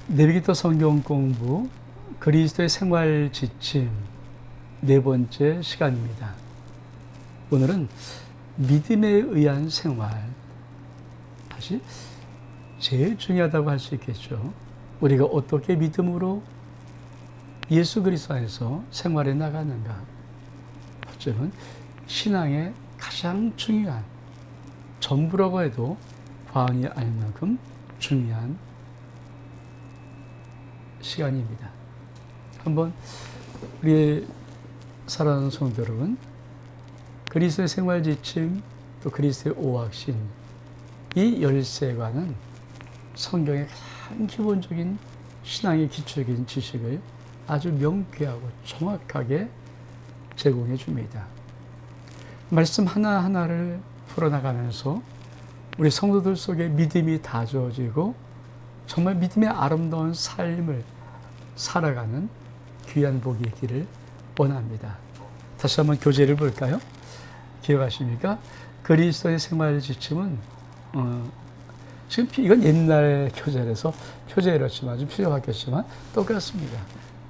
내비게이터 성경 공부 그리스도의 생활 지침 네 번째 시간입니다. 오늘은 믿음에 의한 생활, 다시 제일 중요하다고 할 수 있겠죠. 우리가 어떻게 믿음으로 예수 그리스도 안에서 생활해 나가는가. 어쩌면 신앙의 가장 중요한, 전부라고 해도 과언이 아닐 만큼 중요한 시간입니다. 한번 우리의 사랑하는 성도 여러분, 그리스도의 생활 지침, 또 그리스도의 오확신, 이 열쇠관은 성경의 가장 기본적인 신앙의 기초적인 지식을 아주 명쾌하고 정확하게 제공해 줍니다. 말씀 하나하나를 풀어나가면서 우리 성도들 속에 믿음이 다져지고 정말 믿음의 아름다운 삶을 살아가는 귀한 복이 있기를 원합니다. 다시 한번 교재를 볼까요? 기억하십니까? 그리스도의 생활 지침은 지금 이건 옛날 교재라서 표제가 이렇지만 좀 표제가 바뀌었지만 똑같습니다.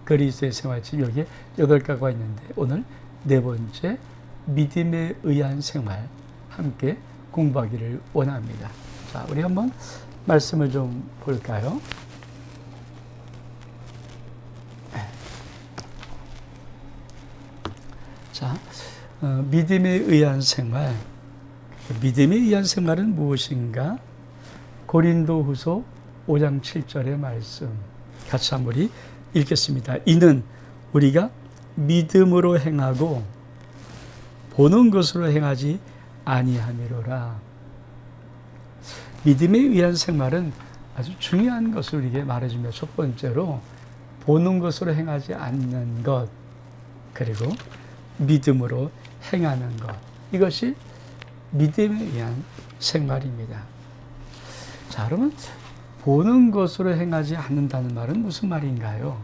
그리스도의 생활 지침 여기에 8가지가 있는데 오늘 네 번째 믿음에 의한 생활 함께 공부하기를 원합니다. 자, 우리 한번 말씀을 좀 볼까요? 자, 믿음에 의한 생활. 믿음에 의한 생활은 무엇인가? 고린도후서 5장 7절의 말씀 같이 한번 읽겠습니다. 이는 우리가 믿음으로 행하고 보는 것으로 행하지 아니함이로라. 믿음에 의한 생활은 아주 중요한 것을 우리에게 말해주며, 첫 번째로 보는 것으로 행하지 않는 것, 그리고 믿음으로 행하는 것, 이것이 믿음에 의한 생활입니다. 자, 그러면 보는 것으로 행하지 않는다는 말은 무슨 말인가요?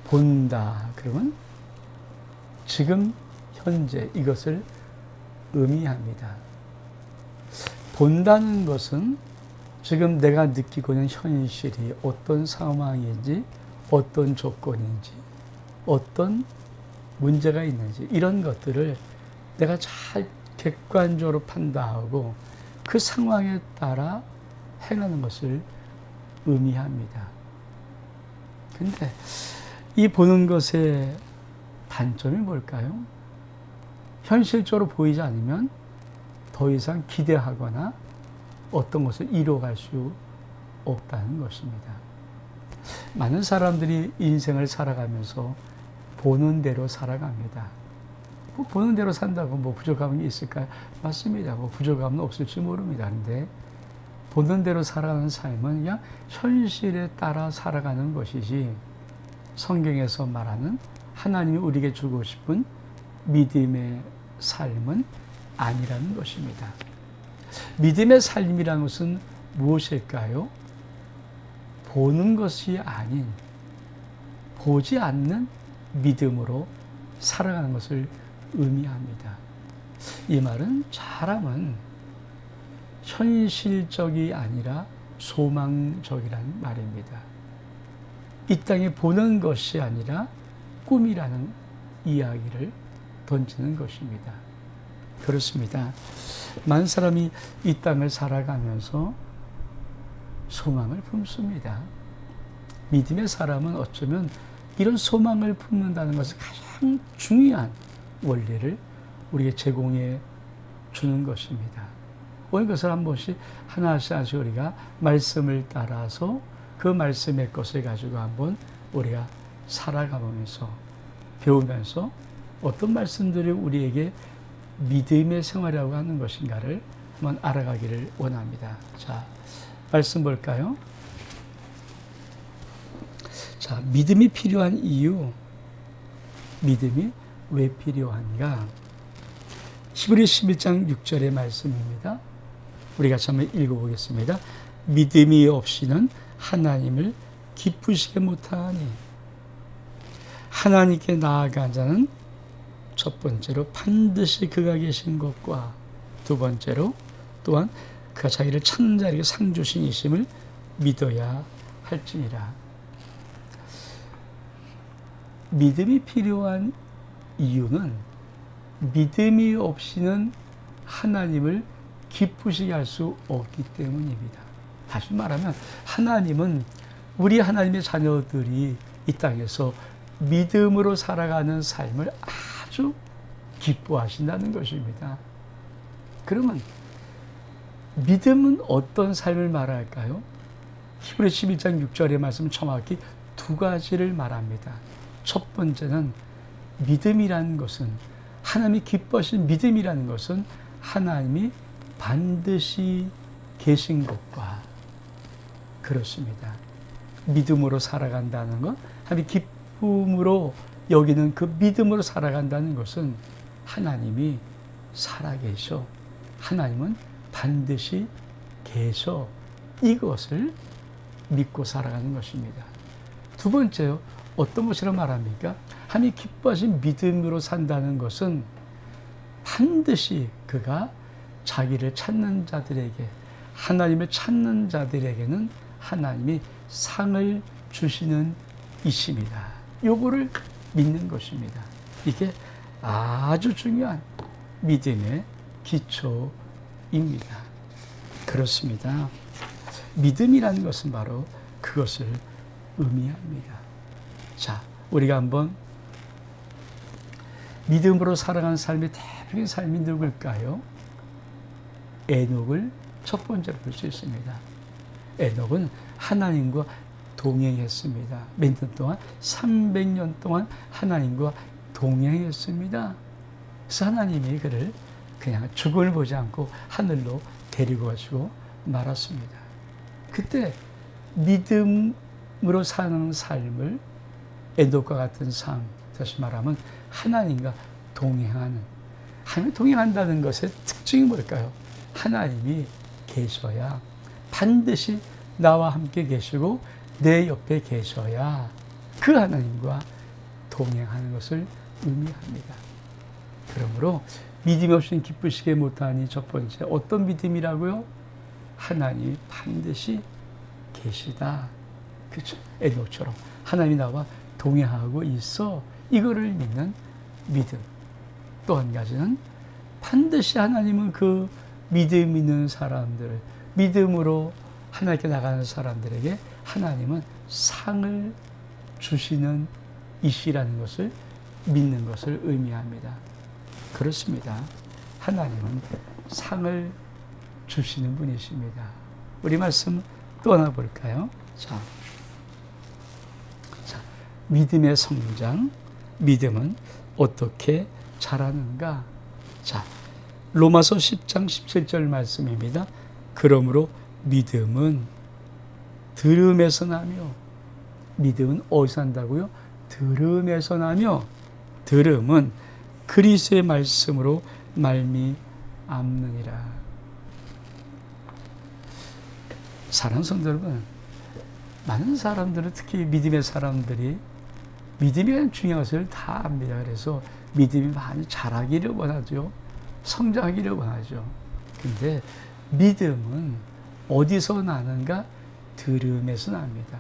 본다, 그러면 지금 현재 이것을 의미합니다. 본다는 것은 지금 내가 느끼고 있는 현실이 어떤 상황인지, 어떤 조건인지, 어떤 문제가 있는지, 이런 것들을 내가 잘 객관적으로 판단하고 그 상황에 따라 행하는 것을 의미합니다. 근데 이 보는 것의 단점이 뭘까요? 현실적으로 보이지 않으면 더 이상 기대하거나 어떤 것을 이뤄갈 수 없다는 것입니다. 많은 사람들이 인생을 살아가면서 보는 대로 살아갑니다. 보는 대로 산다고 부족함이 있을까요? 맞습니다. 부족함은 없을지 모릅니다. 그런데 보는 대로 살아가는 삶은 그냥 현실에 따라 살아가는 것이지, 성경에서 말하는 하나님이 우리에게 주고 싶은 믿음의 삶은 아니라는 것입니다. 믿음의 삶이라는 것은 무엇일까요? 보는 것이 아닌 보지 않는 믿음으로 살아가는 것을 의미합니다. 이 말은 사람은 현실적이 아니라 소망적이라는 말입니다. 이 땅에 보는 것이 아니라 꿈이라는 이야기를 던지는 것입니다. 그렇습니다. 많은 사람이 이 땅을 살아가면서 소망을 품습니다. 믿음의 사람은 어쩌면 이런 소망을 품는다는 것은 가장 중요한 원리를 우리에게 제공해 주는 것입니다. 오늘 그것을 한 번씩 하나씩 우리가 말씀을 따라서 그 말씀의 것을 가지고 한번 우리가 살아가면서 배우면서 어떤 말씀들이 우리에게 믿음의 생활이라고 하는 것인가를 한번 알아가기를 원합니다. 자, 말씀 볼까요? 자, 믿음이 필요한 이유, 믿음이 왜 필요한가? 히브리 11장 6절의 말씀입니다. 우리 같이 한번 읽어보겠습니다. 믿음이 없이는 하나님을 기쁘시게 못하니, 하나님께 나아간 자는 첫 번째로 반드시 그가 계신 것과 두 번째로 또한 그가 자기를 찾는 자에게 상 주신 이심을 믿어야 할지니라. 믿음이 필요한 이유는 믿음이 없이는 하나님을 기쁘시게 할 수 없기 때문입니다. 다시 말하면 하나님은 우리 하나님의 자녀들이 이 땅에서 믿음으로 살아가는 삶을 아주 기뻐하신다는 것입니다. 그러면 믿음은 어떤 삶을 말할까요? 히브리서 11장 6절의 말씀은 정확히 두 가지를 말합니다. 첫 번째는 믿음이라는 것은, 하나님이 기뻐하신 믿음이라는 것은 하나님이 반드시 계신 것과 그렇습니다. 믿음으로 살아간다는 것, 하나님이 기쁨으로 여기는 그 믿음으로 살아간다는 것은 하나님이 살아계셔, 하나님은 반드시 계셔, 이것을 믿고 살아가는 것입니다. 두 번째요, 어떤 것이라 말합니까? 하나님이 기뻐하신 믿음으로 산다는 것은 반드시 그가 자기를 찾는 자들에게, 하나님을 찾는 자들에게는 하나님이 상을 주시는 이십니다. 요거를 믿는 것입니다. 이게 아주 중요한 믿음의 기초입니다. 그렇습니다. 믿음이라는 것은 바로 그것을 의미합니다. 자, 우리가 한번 믿음으로 살아가는 삶의 대표적인 삶이 누굴까요? 에녹을 첫 번째로 볼 수 있습니다. 에녹은 하나님과 동행했습니다. 몇 년 동안? 300년 동안 하나님과 동행했습니다. 그래서 하나님이 그를 그냥 죽음을 보지 않고 하늘로 데리고 가시고 말았습니다. 그때 믿음으로 사는 삶을, 에녹과 같은 삶, 다시 말하면 하나님과 동행하는, 하나님과 동행한다는 것의 특징이 뭘까요? 하나님이 계셔야, 반드시 나와 함께 계시고 내 옆에 계셔야 그 하나님과 동행하는 것을 의미합니다. 그러므로 믿음이 없이는 기쁘시게 못하니, 첫 번째 어떤 믿음이라고요? 하나님이 반드시 계시다. 그렇죠? 에녹처럼 하나님이 나와 동행하고 있어, 이거를 믿는 믿음. 또 한 가지는 반드시 하나님은 그 믿음 있는 사람들, 믿음으로 하나님께 나가는 사람들에게 하나님은 상을 주시는 이시라는 것을 믿는 것을 의미합니다. 그렇습니다. 하나님은 상을 주시는 분이십니다. 우리 말씀 또 하나 볼까요? 자, 믿음의 성장, 믿음은 어떻게 자라는가? 자, 로마서 10장 17절 말씀입니다. 그러므로 믿음은 들음에서 나며, 믿음은 어디서 난다고요? 들음에서 나며, 들음은 그리스도의 말씀으로 말미암느니라. 사랑하는 성도 여러분, 많은 사람들은, 특히 믿음의 사람들이 믿음이 가장 중요한 것을 다 압니다. 그래서 믿음이 많이 자라기를 원하죠. 성장하기를 원하죠. 근데 믿음은 어디서 나는가? 들음에서 납니다.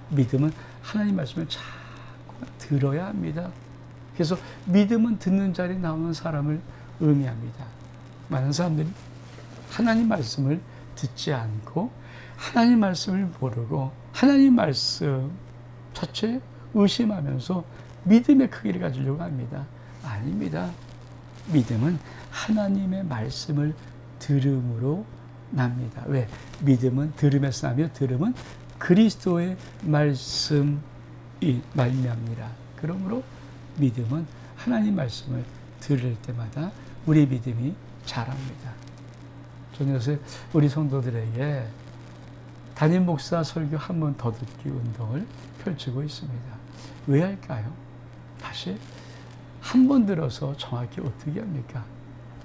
믿음은 하나님 말씀을 자꾸 들어야 합니다. 그래서 믿음은 듣는 자리에 나오는 사람을 의미합니다. 많은 사람들이 하나님 말씀을 듣지 않고 하나님 말씀을 모르고 하나님 말씀 자체 의심하면서 믿음의 크기를 가지려고 합니다. 아닙니다. 믿음은 하나님의 말씀을 들음으로 납니다. 왜? 믿음은 들음에서 나며, 들음은 그리스도의 말씀이 말미암니라. 그러므로 믿음은 하나님 말씀을 들을 때마다 우리 믿음이 자랍니다. 저는 요새 우리 성도들에게 담임 목사 설교 한 번 더 듣기 운동을 펼치고 있습니다. 왜 할까요? 다시 한 번 들어서 정확히 어떻게 합니까?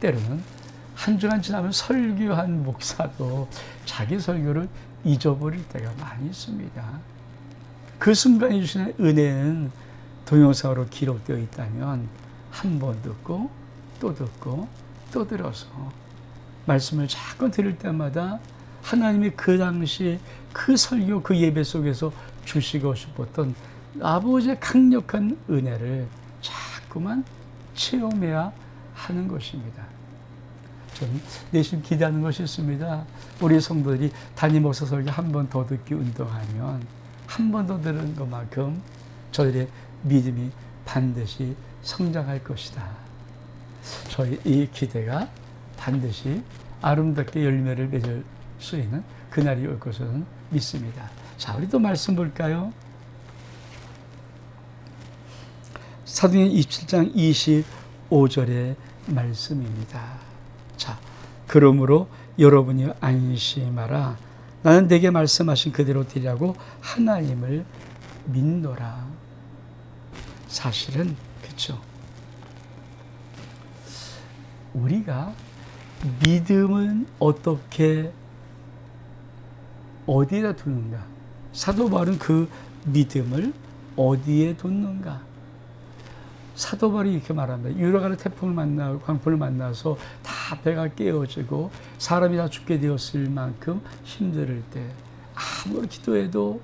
때로는 한 주간 지나면 설교한 목사도 자기 설교를 잊어버릴 때가 많이 있습니다. 그 순간에 주시는 은혜는 동영상으로 기록되어 있다면 한 번 듣고 또 듣고 또 들어서 말씀을 자꾸 들을 때마다 하나님이 그 당시 그 설교 그 예배 속에서 주시고 싶었던 아버지의 강력한 은혜를 자꾸만 체험해야 하는 것입니다. 저는 내심 기대하는 것이 있습니다. 우리 성도들이 담임 목사 설교 한 번 더 듣기 운동하면 한 번 더 들은 것만큼 저들의 믿음이 반드시 성장할 것이다. 저희 이 기대가 반드시 아름답게 열매를 맺을 수 있는 그날이 올 것을 믿습니다. 자, 우리 또 말씀 볼까요? 사도행전 27장 25절의 말씀입니다. 자, 그러므로 여러분이 안심하라. 나는 내게 말씀하신 그대로 되리라고 하나님을 믿노라. 사실은 그렇죠. 우리가 믿음은 어떻게 어디에다 두는가? 사도 바울은 그 믿음을 어디에 뒀는가? 사도 바울이 이렇게 말합니다. 유라가는 태풍을 만나고 광풍을 만나서 다 배가 깨어지고 사람이 다 죽게 되었을 만큼 힘들 때 아무리 기도해도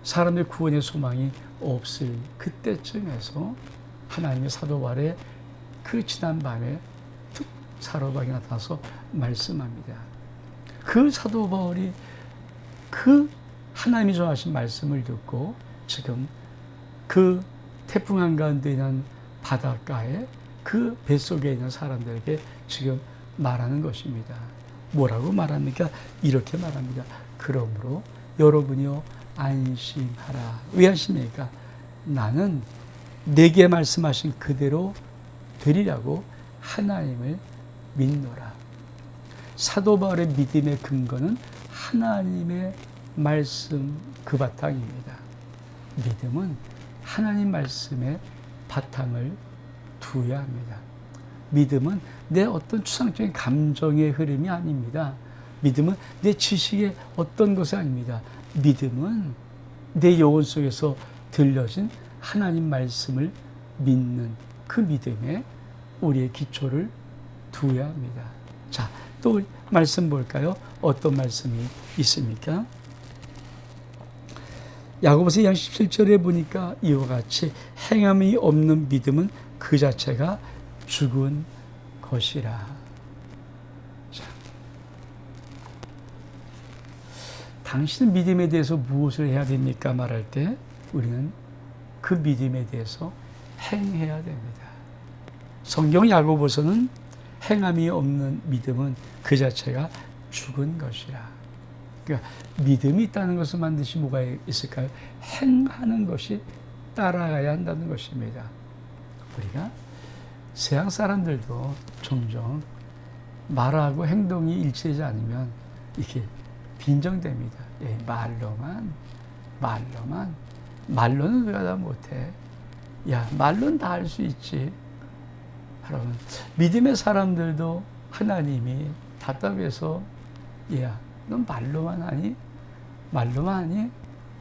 사람의 구원의 소망이 없을 그때쯤에서 하나님의 사도 바울의 그 지난 밤에 툭 사도 바울이 나타나서 말씀합니다. 그 사도 바울이 그 하나님이 정하신 말씀을 듣고 지금 그 태풍 한가운데 있는 바닷가에 그 뱃속에 있는 사람들에게 지금 말하는 것입니다. 뭐라고 말합니까? 이렇게 말합니다. 그러므로 여러분이요 안심하라. 왜 안심입니까? 나는 내게 말씀하신 그대로 되리라고 하나님을 믿노라. 사도 바울의 믿음의 근거는 하나님의 말씀 그 바탕입니다. 믿음은 하나님 말씀의 바탕을 두어야 합니다. 믿음은 내 어떤 추상적인 감정의 흐름이 아닙니다. 믿음은 내 지식의 어떤 것이 아닙니다. 믿음은 내 영혼 속에서 들려진 하나님 말씀을 믿는 그 믿음에 우리의 기초를 두어야 합니다. 자, 또 말씀 볼까요? 어떤 말씀이 있습니까? 야고보서 2장 17절에 보니까 이와 같이 행함이 없는 믿음은 그 자체가 죽은 것이라. 자, 당신은 믿음에 대해서 무엇을 해야 됩니까? 말할 때 우리는 그 믿음에 대해서 행해야 됩니다. 성경 야고보서는 행함이 없는 믿음은 그 자체가 죽은 것이라. 그러니까 믿음이 있다는 것은 반드시 뭐가 있을까요? 행하는 것이 따라가야 한다는 것입니다. 우리가 세상 사람들도 종종 말하고 행동이 일치하지 않으면 이렇게 빈정됩니다. 예, 말로는 내가 다 못해. 야, 말로는 다 할 수 있지. 여러분, 믿음의 사람들도 하나님이 답답해서 야, 넌 말로만 하니?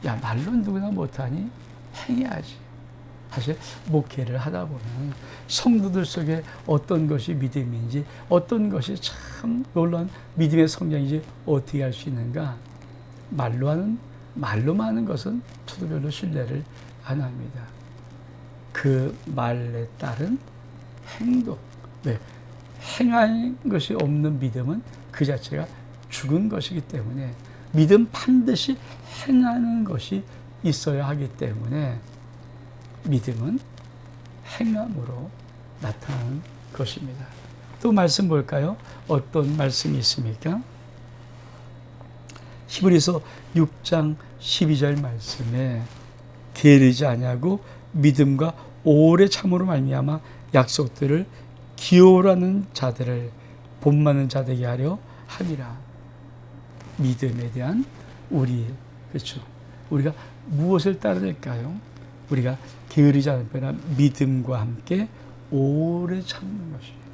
야, 말로는 누구나 못하니? 행해야지. 사실 목회를 하다 보면 성도들 속에 어떤 것이 믿음인지 어떤 것이 참 놀라운 믿음의 성장인지 어떻게 할 수 있는가? 말로만 하는 것은 저도 별로 신뢰를 안 합니다. 그 말에 따른 행동. 왜? 행한 것이 없는 믿음은 그 자체가 죽은 것이기 때문에 믿음 반드시 행하는 것이 있어야 하기 때문에 믿음은 행함으로 나타나는 것입니다. 또 말씀 볼까요? 어떤 말씀이 있습니까? 히브리서 6장 12절 말씀에 게으르지 아니하고 믿음과 오래 참으로 말미암아 약속들을 기호라는 자들을 본받는 자되게 하려 함이라. 믿음에 대한 그렇죠. 우리가 무엇을 따라야 될까요? 우리가 게으르지 않을 거나 믿음과 함께 오래 참는 것입니다.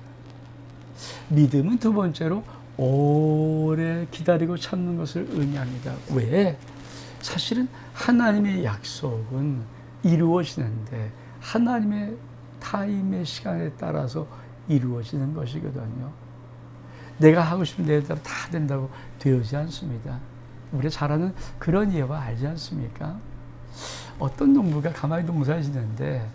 믿음은 두 번째로 오래 기다리고 참는 것을 의미합니다. 왜? 사실은 하나님의 약속은 이루어지는데 하나님의 타임의 시간에 따라서 이루어지는 것이거든요. 내가 하고 싶은 대로 다 된다고 되지 않습니다. 우리가 잘 아는 그런 예화 알지 않습니까? 어떤 농부가 가만히 농사를 짓는데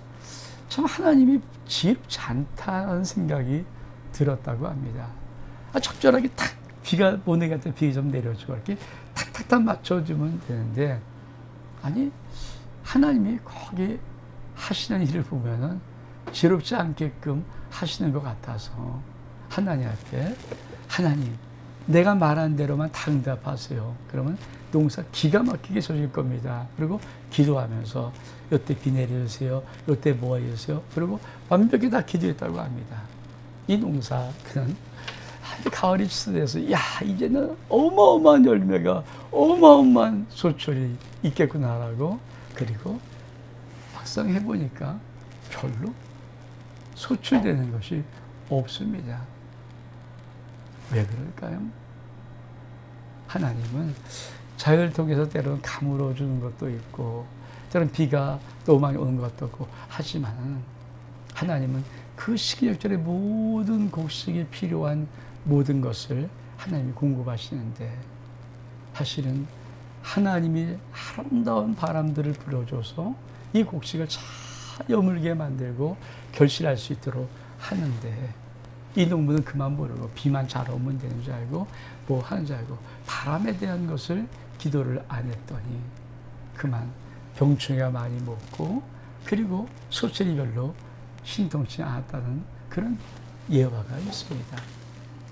참 하나님이 지혜롭지 않다는 생각이 들었다고 합니다. 적절하게 탁 비가 오는 것 같아 비 좀 내려주고 이렇게 탁탁탁 맞춰주면 되는데 아니 하나님이 거기 하시는 일을 보면은 지혜롭지 않게끔 하시는 것 같아서 하나님 앞에 하나님 내가 말한 대로만 다 응답하세요. 그러면 농사 기가 막히게 젖을 겁니다. 그리고 기도하면서 이때 비 내려주세요. 이때 뭐 해주세요. 그리고 완벽히 다 기도했다고 합니다. 이 농사 그는 가을이 추수돼서 야 이제는 어마어마한 열매가 어마어마한 소출이 있겠구나라고 그리고 막상 해보니까 별로 소출되는 것이 없습니다. 왜 그럴까요? 하나님은 자연을 통해서 때로는 가물어 주는 것도 있고 때로는 비가 너무 많이 오는 것도 있고 하지만 하나님은 그 시기적절에 모든 곡식에 필요한 모든 것을 하나님이 공급하시는데 사실은 하나님이 아름다운 바람들을 불어줘서 이 곡식을 잘 여물게 만들고 결실할 수 있도록 하는데 이 농부는 그만 모르고 비만 잘 오면 되는 줄 알고 뭐 하는 줄 알고 바람에 대한 것을 기도를 안 했더니 그만 병충해가 많이 먹고 그리고 소출이 별로 신통치 않았다는 그런 예화가 있습니다.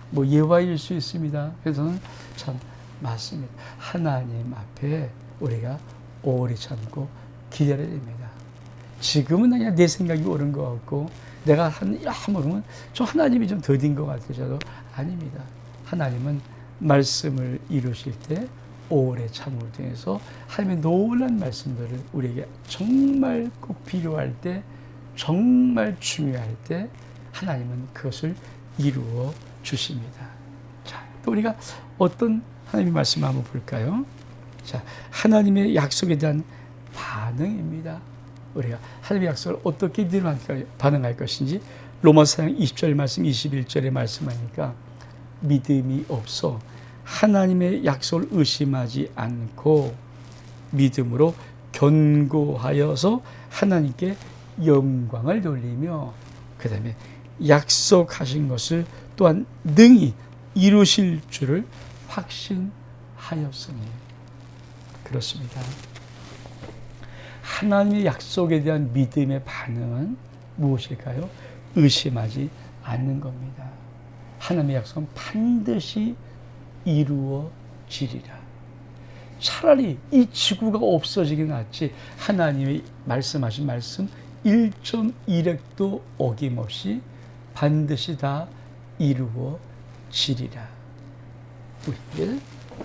뭐 예화일 수 있습니다. 그래서는 참 맞습니다. 하나님 앞에 우리가 오래 참고 기다려야 됩니다. 지금은 그냥 내 생각이 옳은 것 같고 내가 모르면 좀 하나님이 좀 더딘 것 같아서 아닙니다. 하나님은 말씀을 이루실 때 오래 참음을 통해서 하나님의 놀라운 말씀들을 우리에게 정말 꼭 필요할 때 정말 중요할 때 하나님은 그것을 이루어 주십니다. 자, 또 우리가 어떤 하나님의 말씀을 한번 볼까요? 자, 하나님의 약속에 대한 반응입니다. 우리가 하나님의 약속을 어떻게 반응할 것인지 로마서 20절 말씀 21절에 말씀하니까 믿음이 없어 하나님의 약속을 의심하지 않고 믿음으로 견고하여서 하나님께 영광을 돌리며 그 다음에 약속하신 것을 또한 능히 이루실 줄을 확신하였으니 그렇습니다. 하나님의 약속에 대한 믿음의 반응은 무엇일까요? 의심하지 않는 겁니다. 하나님의 약속은 반드시 이루어지리라. 차라리 이 지구가 없어지긴 낫지 하나님이 말씀하신 말씀 1.1획도 어김없이 반드시 다 이루어지리라. 우리에게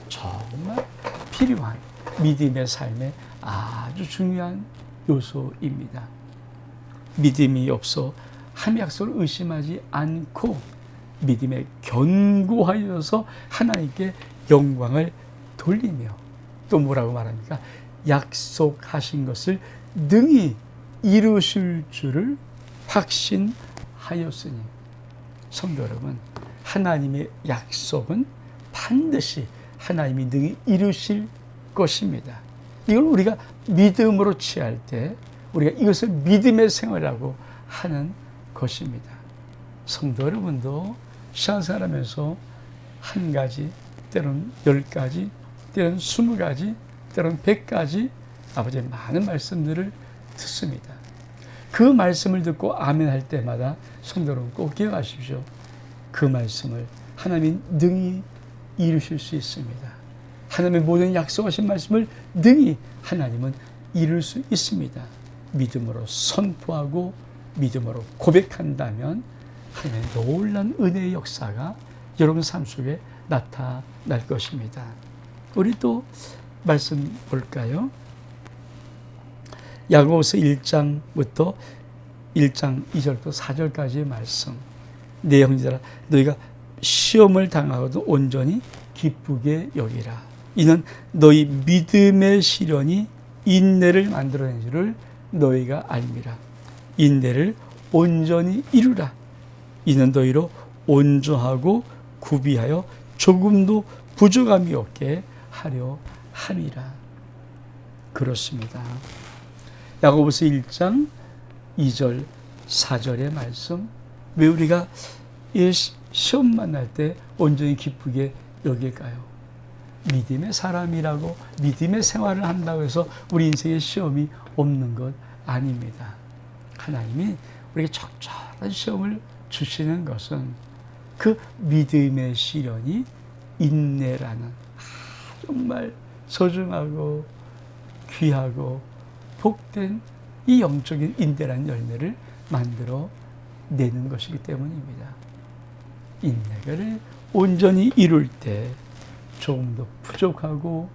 정말 필요한 믿음의 삶의 아주 중요한 요소입니다. 믿음이 없어 하나님의 약속을 의심하지 않고 믿음에 견고하여서 하나님께 영광을 돌리며 또 뭐라고 말합니까? 약속하신 것을 능히 이루실 줄을 확신하였으니 성도 여러분 하나님의 약속은 반드시 하나님이 능히 이루실 것입니다. 이걸 우리가 믿음으로 취할 때 우리가 이것을 믿음의 생활이라고 하는 것입니다. 성도 여러분도 신앙생활하면서 한 가지, 때로는 10가지, 때로는 20가지, 때로는 100가지 아버지의 많은 말씀들을 듣습니다. 그 말씀을 듣고 아멘 할 때마다 성도 여러분 꼭 기억하십시오. 그 말씀을 하나님이 능히 이루실 수 있습니다. 하나님의 모든 약속하신 말씀을 능히 하나님은 이룰 수 있습니다. 믿음으로 선포하고 믿음으로 고백한다면 하나님의 놀라운 은혜의 역사가 여러분 삶 속에 나타날 것입니다. 우리 또 말씀 볼까요? 야고보서 1장부터 1장 2절부터 4절까지의 말씀. 내 형제들아 너희가 시험을 당하고도 온전히 기쁘게 여기라. 이는 너희 믿음의 시련이 인내를 만들어낸 줄을 너희가 알미라. 인내를 온전히 이루라. 이는 너희로 온전하고 구비하여 조금도 부족함이 없게 하려 함이라. 그렇습니다. 야고보서 1장 2절 4절의 말씀, 왜 우리가 이 시험 만날 때 온전히 기쁘게 여길까요? 믿음의 사람이라고, 믿음의 생활을 한다고 해서 우리 인생에 시험이 없는 것 아닙니다. 하나님이 우리에게 적절한 시험을 주시는 것은 그 믿음의 시련이 인내라는 정말 소중하고 귀하고 복된 이 영적인 인내라는 열매를 만들어 내는 것이기 때문입니다. 인내를 온전히 이룰 때 조금 더 부족하고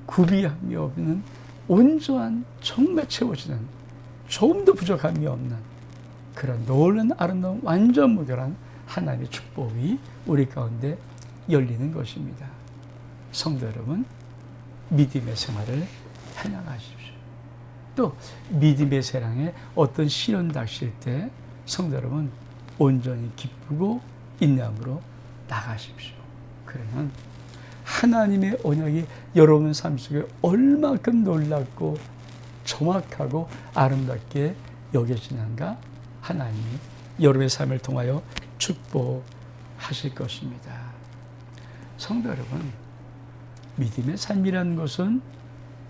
구비함이 없는 온전한, 정말 채워지는, 조금 더 부족함이 없는 그런 놀라운 아름다운 완전 무결한 하나님의 축복이 우리 가운데 열리는 것입니다. 성도 여러분, 믿음의 생활을 해나가십시오. 또 믿음의 세상에 어떤 시련 닥칠 때 성도 여러분 온전히 기쁘고 인내함으로 나가십시오. 그러면 하나님의 언약이 여러분 삶 속에 얼마큼 놀랍고 정확하고 아름답게 여겨지는가, 하나님이 여러분의 삶을 통하여 축복하실 것입니다. 성도 여러분, 믿음의 삶이라는 것은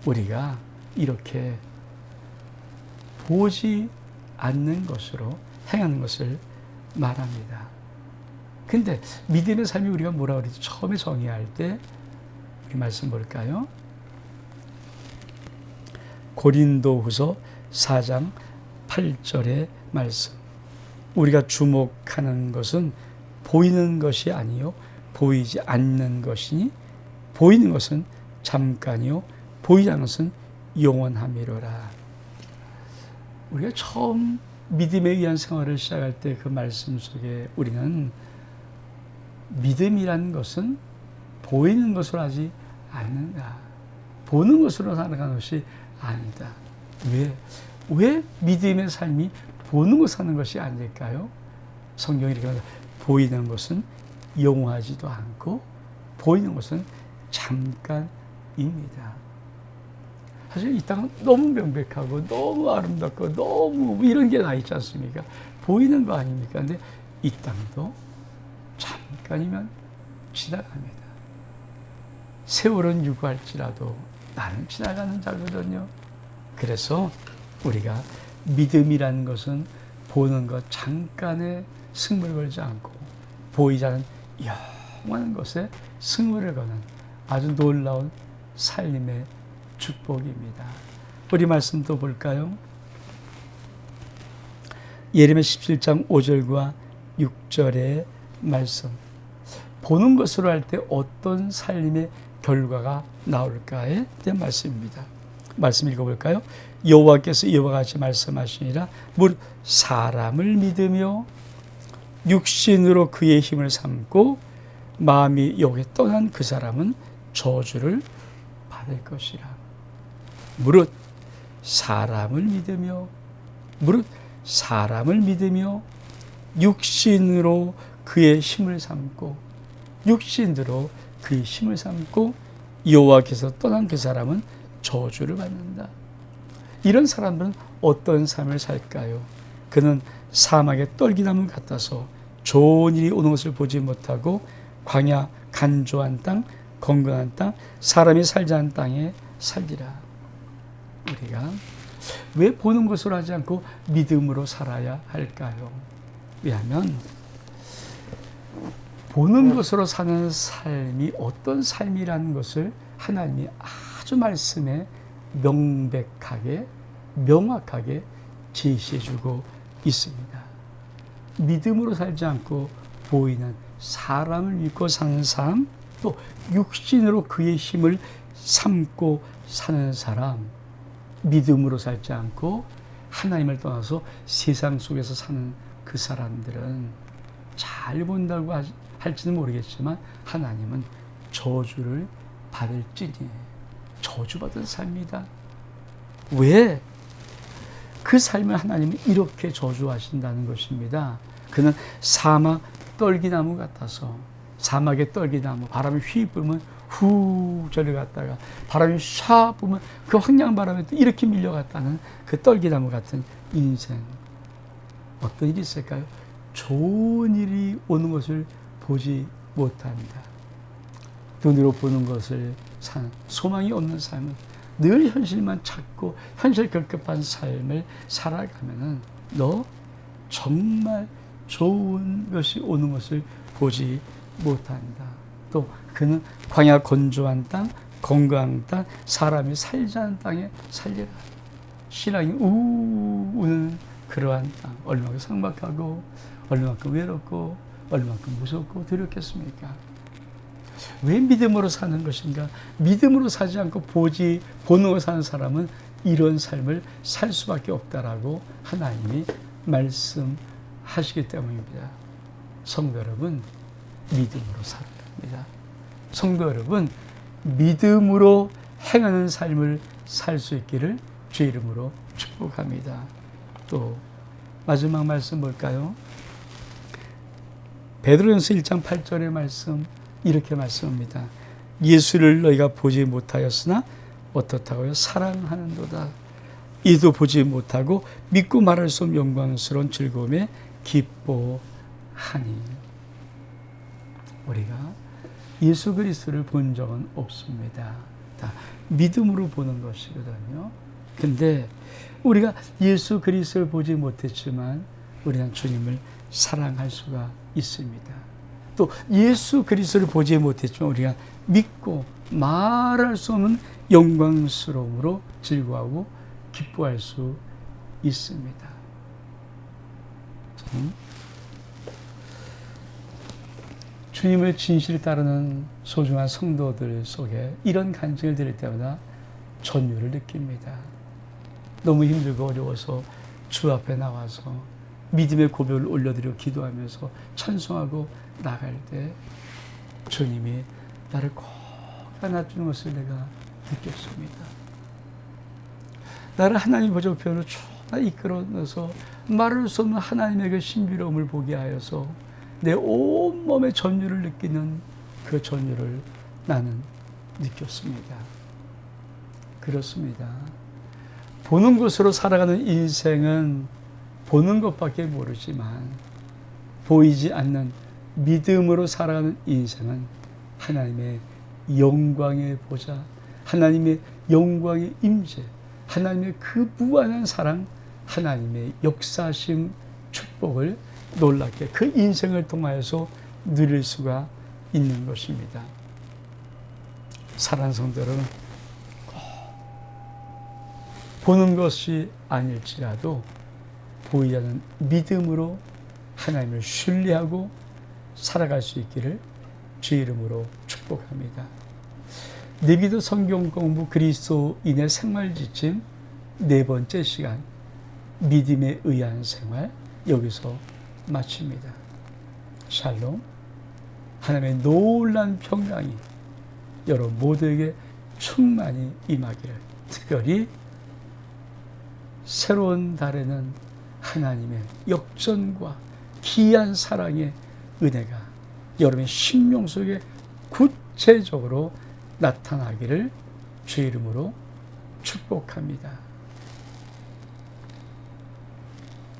우리가 이렇게 보지 않는 것으로 행하는 것을 말합니다. 근데 믿음의 삶이 우리가 뭐라 그랬지? 처음에 정의할 때 우리 말씀 볼까요? 고린도후서 4장 8절의 말씀. 우리가 주목하는 것은 보이는 것이 아니요 보이지 않는 것이니 보이는 것은 잠깐이요 보이지 않는 것은 영원함이로라. 우리가 처음 믿음에 의한 생활을 시작할 때 그 말씀 속에 우리는 믿음이라는 것은 보이는 것으로 하지 않는다. 보는 것으로 살아가는 것이 아니다. 왜 믿음의 삶이 보는 것을 하는 것이 아닐까요? 성경이 이렇게 말합니다. 보이는 것은 영원하지도 않고 보이는 것은 잠깐입니다. 사실 이 땅은 너무 명백하고 너무 아름답고 너무 이런 게 다 있지 않습니까? 보이는 거 아닙니까? 근데 이 땅도 잠깐이면 지나갑니다. 세월은 유구할지라도 나는 지나가는 자거든요. 그래서 우리가 믿음이라는 것은 보는 것 잠깐의 승부를 걸지 않고 보이지 않는 영원한 것에 승부를 거는 아주 놀라운 삶의 축복입니다. 우리 말씀 또 볼까요? 예레미야 17장 5절과 6절의 말씀. 보는 것으로 할 때 어떤 삶의 결과가 나올까에 대한 말씀입니다. 말씀 읽어볼까요? 여호와께서 이와 같이 말씀하시니라. 무릇 사람을 믿으며 육신으로 그의 힘을 삼고 마음이 여기에 떠난 그 사람은 저주를 받을 것이라. 무릇 사람을 믿으며 육신으로 그의 힘을 삼고 여호와께서 떠난 그 사람은 저주를 받는다. 이런 사람들은 어떤 삶을 살까요? 그는 사막의 떨기나무 같아서 좋은 일이 오는 것을 보지 못하고 광야 간조한 땅, 건건한 땅, 사람이 살지 않은 땅에 살리라. 우리가 왜 보는 것으로 하지 않고 믿음으로 살아야 할까요? 왜냐하면 보는 것으로 사는 삶이 어떤 삶이라는 것을 하나님이 아주 말씀에 명확하게 제시해주고 있습니다. 믿음으로 살지 않고 보이는 사람을 믿고 사는 삶, 또 육신으로 그의 힘을 삼고 사는 사람, 믿음으로 살지 않고 하나님을 떠나서 세상 속에서 사는 그 사람들은 잘 본다고 할지는 모르겠지만 하나님은 저주를 받을지니 저주받은 삶이다. 왜? 그 삶을 하나님은 이렇게 저주하신다는 것입니다. 그는 사막 떨기나무 같아서 사막의 떨기나무 바람이 휘 불면 후 저리 갔다가 바람이 샤 불면 그 황량한 바람에 또 이렇게 밀려갔다는 그 떨기나무 같은 인생. 어떤 일이 있을까요? 좋은 일이 오는 것을 보지 못합니다. 눈으로 보는 것을 사는 소망이 없는 삶은 늘 현실만 찾고 현실 급급한 삶을 살아가면은 너 정말 좋은 것이 오는 것을 보지 못한다. 또 그는 광야 건조한 땅, 건강한 땅, 사람이 살지 않은 땅에 살리라. 신앙이 우는 그러한 땅, 얼마나 삭막하고 얼마만큼 외롭고 얼마만큼 무섭고 두렵겠습니까? 왜 믿음으로 사는 것인가? 믿음으로 사지 않고 보는 걸 사는 사람은 이런 삶을 살 수밖에 없다라고 하나님이 말씀하시기 때문입니다. 성도 여러분, 믿음으로 살아야 합니다. 성도 여러분, 믿음으로 행하는 삶을 살 수 있기를 주 이름으로 축복합니다. 또 마지막 말씀 볼까요? 베드로전서 1장 8절의 말씀 이렇게 말씀합니다. 예수를 너희가 보지 못하였으나 어떻다고요? 사랑하는도다. 이도 보지 못하고 믿고 말할 수 없는 영광스러운 즐거움에 기뻐하니. 우리가 예수 그리스도를 본 적은 없습니다. 다 믿음으로 보는 것이거든요. 근데 우리가 예수 그리스도를 보지 못했지만 우리는 주님을 사랑할 수가 있습니다. 또 예수 그리스도를 보지 못했지만 우리가 믿고 말할 수 없는 영광스러움으로 즐거워하고 기뻐할 수 있습니다. 주님을 진실히 따르는 소중한 성도들 속에 이런 간증을 들을 때마다 전율을 느낍니다. 너무 힘들고 어려워서 주 앞에 나와서 믿음의 고백을 올려드리고 기도하면서 찬송하고 나갈 때 주님이 나를 꼭 안아주는 것을 내가 느꼈습니다. 나를 하나님 보좌편으로 쭉 이끌어내서 말할 수 없는 하나님의 그 신비로움을 보게 하여서 내 온몸의 전율을 느끼는 그 전율을 나는 느꼈습니다. 그렇습니다. 보는 것으로 살아가는 인생은 보는 것밖에 모르지만 보이지 않는 믿음으로 살아가는 인생은 하나님의 영광의 보좌, 하나님의 영광의 임재, 하나님의 그 무한한 사랑, 하나님의 역사하심 축복을 놀랍게 그 인생을 통하여서 누릴 수가 있는 것입니다. 사랑하는 성도 여러분, 보는 것이 아닐지라도 보이지 않는 믿음으로 하나님을 신뢰하고 살아갈 수 있기를 주 이름으로 축복합니다. 내비도 성경 공부 그리스도인의 생활 지침 4번째 시간, 믿음에 의한 생활, 여기서 마칩니다. 샬롬. 하나님의 놀라운 평강이 여러분 모두에게 충만히 임하기를. 특별히 새로운 달에는 하나님의 역전과 기이한 사랑의 은혜가 여러분의 심령 속에 구체적으로 나타나기를 주 이름으로 축복합니다.